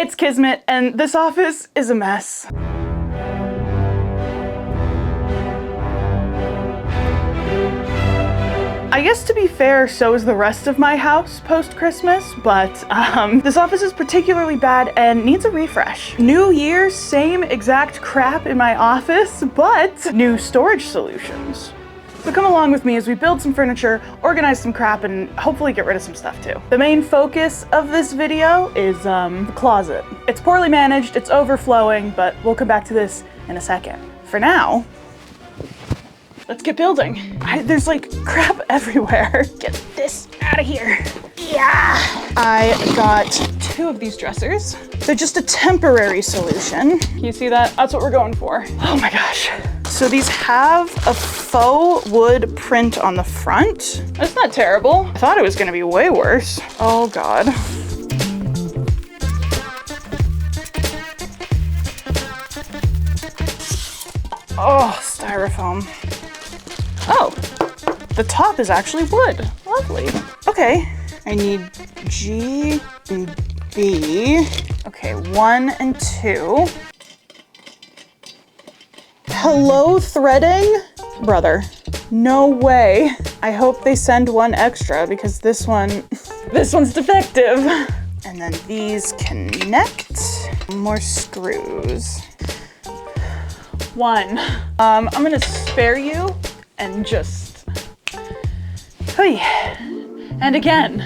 it's Kismet, and this office is a mess. I guess to be fair, so is the rest of my house post-Christmas, but this office is particularly bad and needs a refresh. New year, same exact crap in my office, but new storage solutions. So come along with me as we build some furniture, organize some crap, and hopefully get rid of some stuff too. The main focus of this video is the closet. It's poorly managed, it's overflowing, but we'll come back to this in a second. For now, let's get building. There's like crap everywhere. Get this out of here. Yeah. I got 2 of these dressers. They're just a temporary solution. Can you see that? That's what we're going for. Oh my gosh. So these have a faux wood print on the front. That's not terrible. I thought it was gonna be way worse. Oh God. Oh, styrofoam. Oh, the top is actually wood. Lovely. Okay, I need G and B. Okay, 1 and 2. Hello, threading? Brother, no way. I hope they send 1 extra because this one's defective. And then these connect. More screws. 1. I'm gonna spare you and just, hey. And again.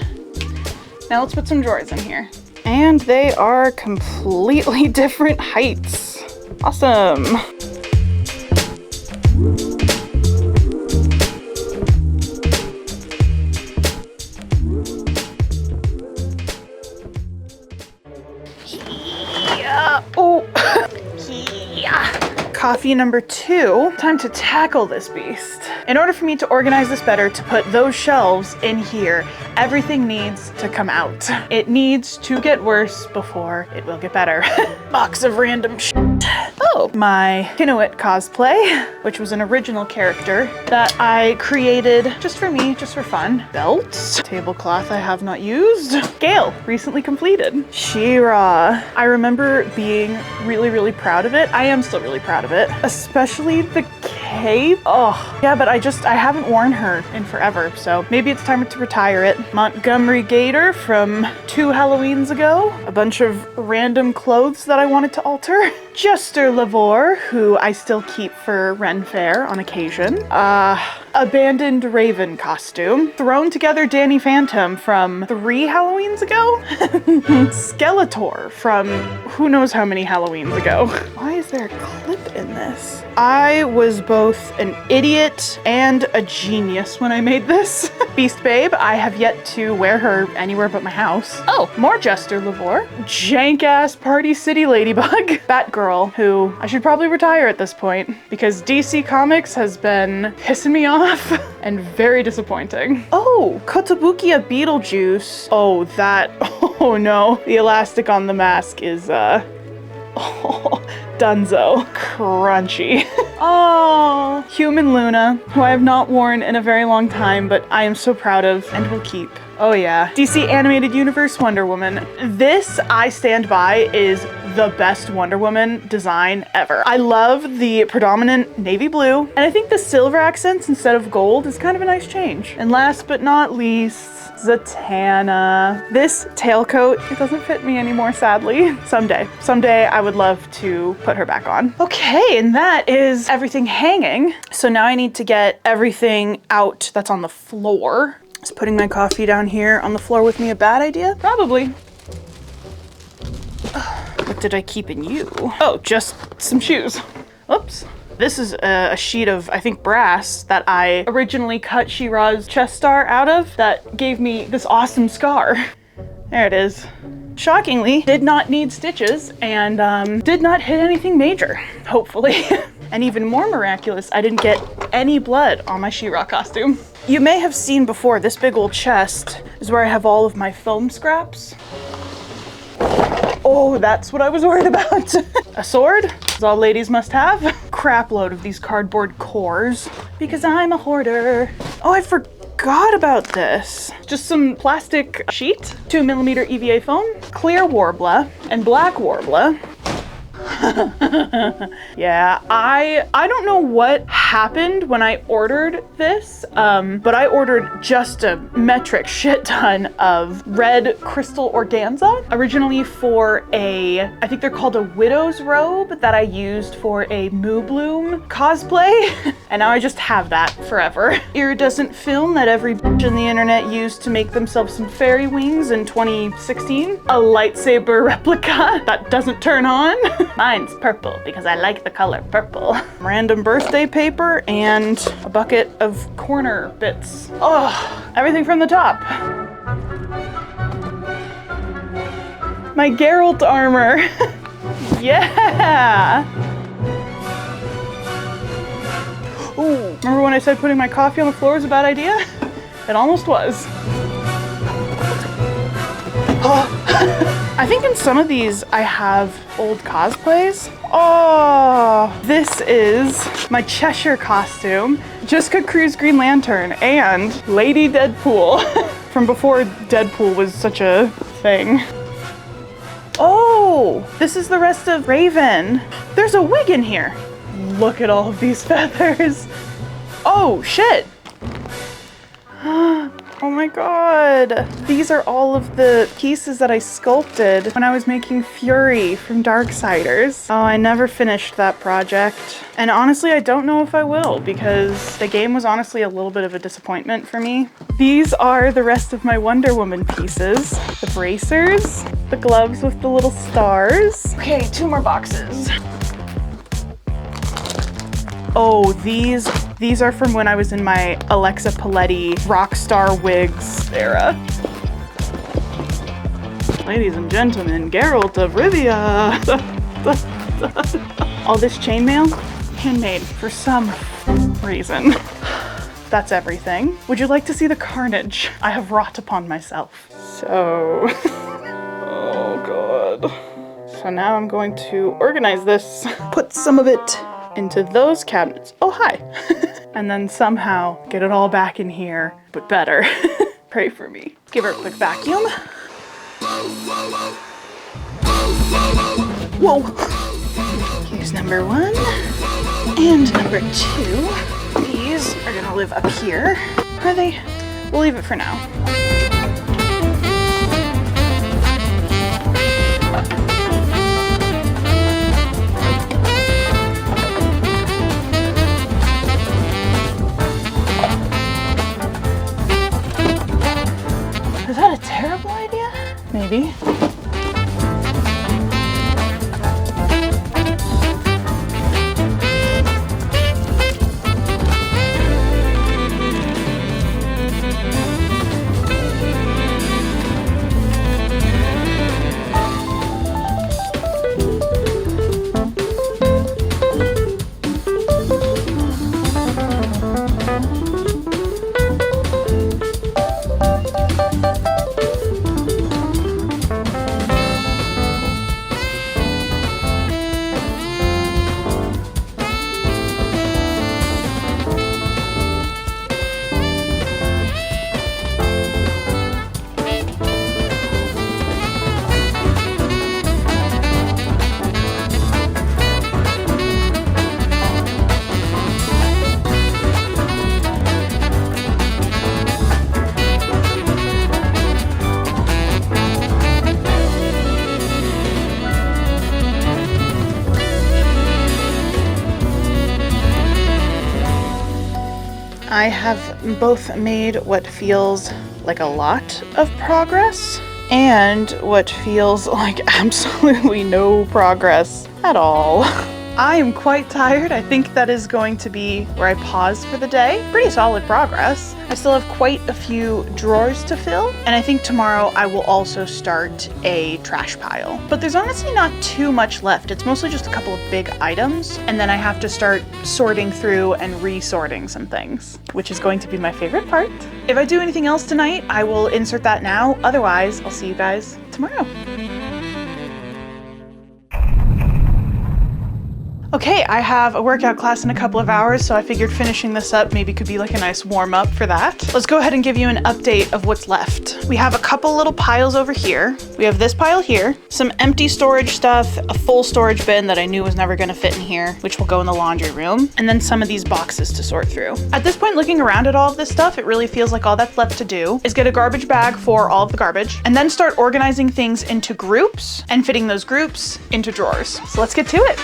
Now let's put some drawers in here. And they are completely different heights. Awesome. Yeah. Oh. Yeah. Coffee number 2. Time to tackle this beast. In order for me to organize this better, to put those shelves in here, everything needs to come out. It needs to get worse before it will get better. Box of random shit. Oh, my Inuit cosplay, which was an original character that I created just for me, just for fun. Belts, tablecloth I have not used. Scale, recently completed. She-Ra. I remember being really, really proud of it. I am still really proud of it, especially the cape. Oh, yeah, but I haven't worn her in forever, so maybe it's time to retire it. Montgomery Gator from 2 Halloweens ago. A bunch of random clothes that I wanted to alter. Jester Lavore, who I still keep for Ren Fair on occasion. Abandoned Raven costume. Thrown together Danny Phantom from 3 Halloweens ago. Skeletor from who knows how many Halloweens ago. Why is there a clip in this? I was both an idiot and a genius when I made this. Beast Babe, I have yet to wear her anywhere but my house. Oh, more Jester Lavore. Jank-ass Party City Ladybug. Batgirl, who I should probably retire at this point because DC Comics has been pissing me off and very disappointing. Oh, Kotobukiya Beetlejuice. Oh, that, oh no. The elastic on the mask is, oh, dunzo. Crunchy. Oh, Human Luna, who I have not worn in a very long time, but I am so proud of and will keep. Oh yeah. DC Animated Universe Wonder Woman. This, I stand by, is the best Wonder Woman design ever. I love the predominant navy blue, and I think the silver accents instead of gold is kind of a nice change. And last but not least, Zatanna. This tailcoat, it doesn't fit me anymore, sadly. Someday I would love to put her back on. Okay, and that is everything hanging. So now I need to get everything out that's on the floor. Is putting my coffee down here on the floor with me a bad idea? Probably. What did I keep in you? Oh, just some shoes. Oops. This is a sheet of, I think, brass that I originally cut She-Ra's chest star out of that gave me this awesome scar. There it is. Shockingly, did not need stitches and did not hit anything major, hopefully. And even more miraculous, I didn't get any blood on my She-Ra costume. You may have seen before, this big old chest is where I have all of my film scraps. Oh, that's what I was worried about. A sword, is all ladies must have. Crap load of these cardboard cores, because I'm a hoarder. Oh, I forgot forgot about this. Just some plastic sheet, 2mm EVA foam, clear Warbler, and black Warbler. Yeah, I don't know what happened when I ordered this, but I ordered just a metric shit ton of red crystal organza, originally for I think they're called a widow's robe that I used for a Moo Bloom cosplay, and now I just have that forever. Iridescent film that every bitch in the internet used to make themselves some fairy wings in 2016. A lightsaber replica that doesn't turn on. Mine's purple because I like the color purple. Random birthday paper and a bucket of corner bits. Oh, everything from the top. My Geralt armor. Yeah. Ooh, remember when I said putting my coffee on the floor is a bad idea? It almost was. Oh. I think in some of these I have old cosplays. Oh, this is my Cheshire costume, Jessica Cruz Green Lantern, and Lady Deadpool from before Deadpool was such a thing. Oh, this is the rest of Raven. There's a wig in here. Look at all of these feathers. Oh, shit. Oh my god. These are all of the pieces that I sculpted when I was making Fury from Darksiders. Oh, I never finished that project. And honestly, I don't know if I will because the game was honestly a little bit of a disappointment for me. These are the rest of my Wonder Woman pieces. The bracers, the gloves with the little stars. Okay, 2 more boxes. Oh, these are from when I was in my Alexa Paletti Rockstar Wigs era. Ladies and gentlemen, Geralt of Rivia. All this chainmail, handmade for some reason. That's everything. Would you like to see the carnage I have wrought upon myself? So, oh god. So now I'm going to organize this, put some of it into those cabinets. Oh, hi. And then somehow get it all back in here, but better. Pray for me. Give her a quick vacuum. Whoa. Here's number 1 and number 2. These are gonna live up here. Are they? We'll leave it for now. Is that a terrible idea? Maybe. I have both made what feels like a lot of progress and what feels like absolutely no progress at all. I am quite tired. I think that is going to be where I pause for the day. Pretty solid progress. I still have quite a few drawers to fill, and I think tomorrow I will also start a trash pile. But there's honestly not too much left. It's mostly just a couple of big items, and then I have to start sorting through and resorting some things, which is going to be my favorite part. If I do anything else tonight, I will insert that now. Otherwise, I'll see you guys tomorrow. Okay, I have a workout class in a couple of hours, so I figured finishing this up maybe could be like a nice warm up for that. Let's go ahead and give you an update of what's left. We have a couple little piles over here. We have this pile here, some empty storage stuff, a full storage bin that I knew was never gonna fit in here, which will go in the laundry room, and then some of these boxes to sort through. At this point, looking around at all of this stuff, it really feels like all that's left to do is get a garbage bag for all of the garbage, and then start organizing things into groups and fitting those groups into drawers. So let's get to it.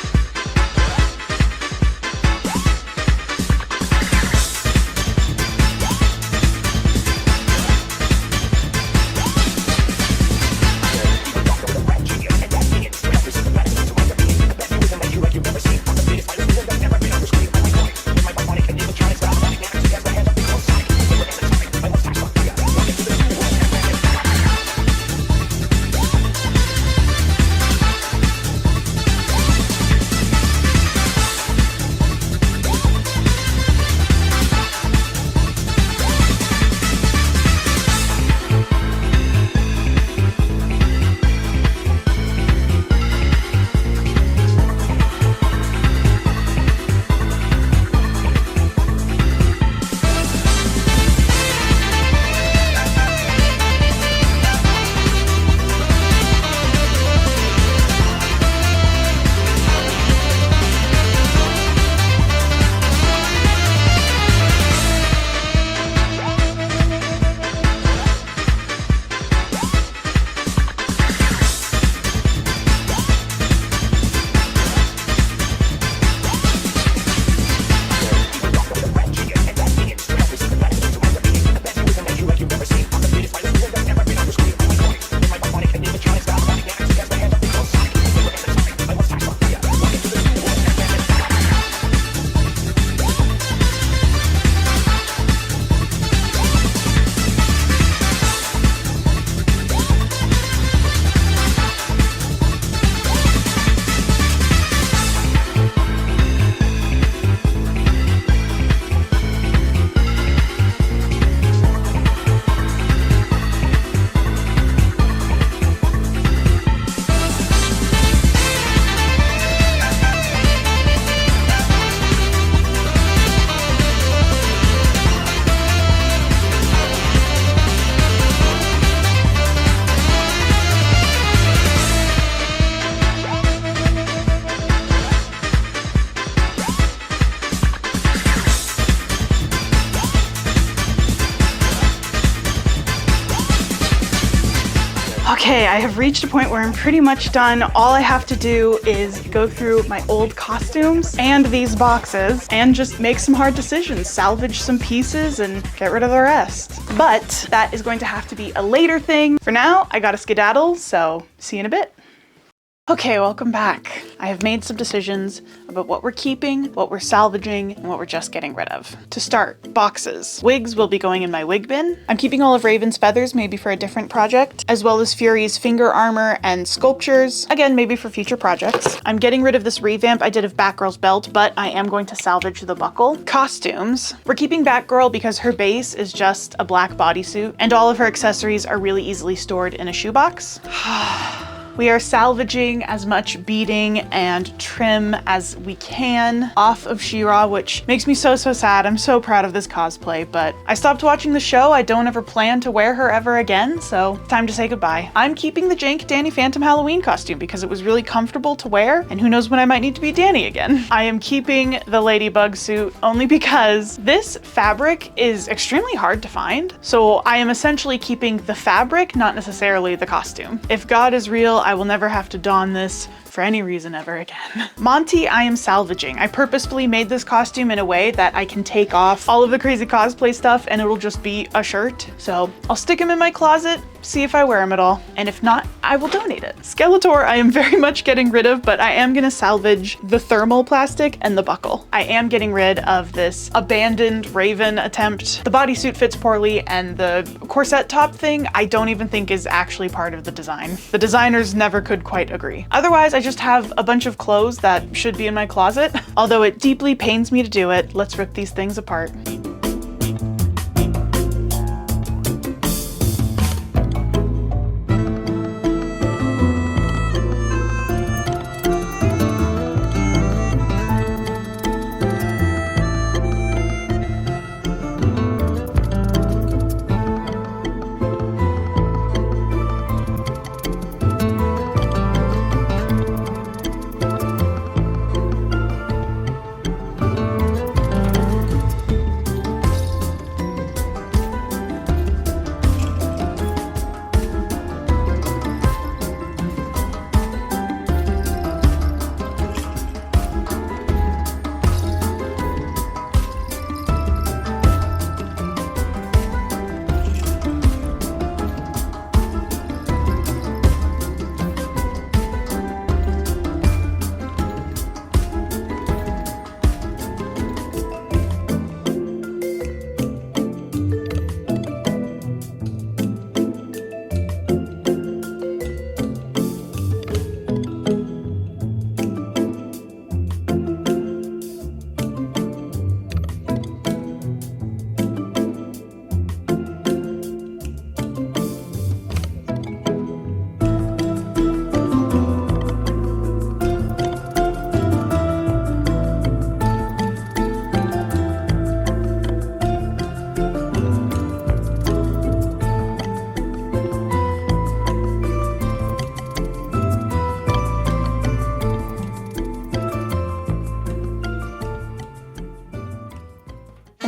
Okay, I have reached a point where I'm pretty much done. All I have to do is go through my old costumes and these boxes and just make some hard decisions, salvage some pieces and get rid of the rest. But that is going to have to be a later thing. For now, I gotta skedaddle, so see you in a bit. Okay, welcome back. I have made some decisions about what we're keeping, what we're salvaging, and what we're just getting rid of. To start, boxes. Wigs will be going in my wig bin. I'm keeping all of Raven's feathers, maybe for a different project, as well as Fury's finger armor and sculptures, again, maybe for future projects. I'm getting rid of this revamp I did of Batgirl's belt, but I am going to salvage the buckle. Costumes. We're keeping Batgirl because her base is just a black bodysuit, and all of her accessories are really easily stored in a shoebox. We are salvaging as much beading and trim as we can off of She-Ra, which makes me so sad. I'm so proud of this cosplay, but I stopped watching the show. I don't ever plan to wear her ever again, so time to say goodbye. I'm keeping the jank Danny Phantom Halloween costume because it was really comfortable to wear, and who knows when I might need to be Danny again. I am keeping the Ladybug suit only because this fabric is extremely hard to find, so I am essentially keeping the fabric, not necessarily the costume. If God is real, I will never have to don this for any reason ever again. Monty, I am salvaging. I purposefully made this costume in a way that I can take off all of the crazy cosplay stuff and it'll just be a shirt. So I'll stick him in my closet, see if I wear him at all. And if not, I will donate it. Skeletor, I am very much getting rid of, but I am gonna salvage the thermal plastic and the buckle. I am getting rid of this abandoned Raven attempt. The bodysuit fits poorly and the corset top thing, I don't even think is actually part of the design. The designers never could quite agree. Otherwise, I just have a bunch of clothes that should be in my closet. Although it deeply pains me to do it, let's rip these things apart.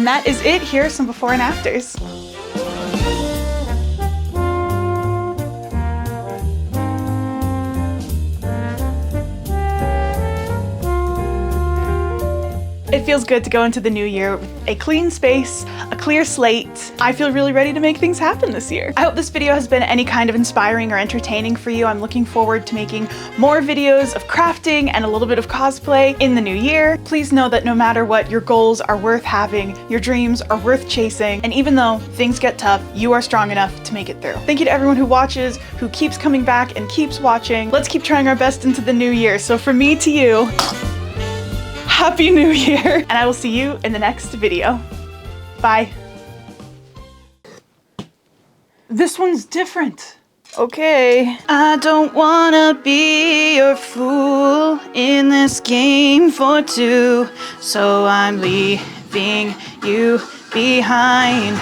And that is it. Here are some before and afters. It feels good to go into the new year with a clean space, a clear slate. I feel really ready to make things happen this year. I hope this video has been any kind of inspiring or entertaining for you. I'm looking forward to making more videos of crafting and a little bit of cosplay in the new year. Please know that no matter what, your goals are worth having, your dreams are worth chasing, and even though things get tough, you are strong enough to make it through. Thank you to everyone who watches, who keeps coming back and keeps watching. Let's keep trying our best into the new year. So from me to you, Happy New Year, and I will see you in the next video. Bye. This one's different. Okay. I don't wanna be your fool in this game for two, so I'm leaving you behind.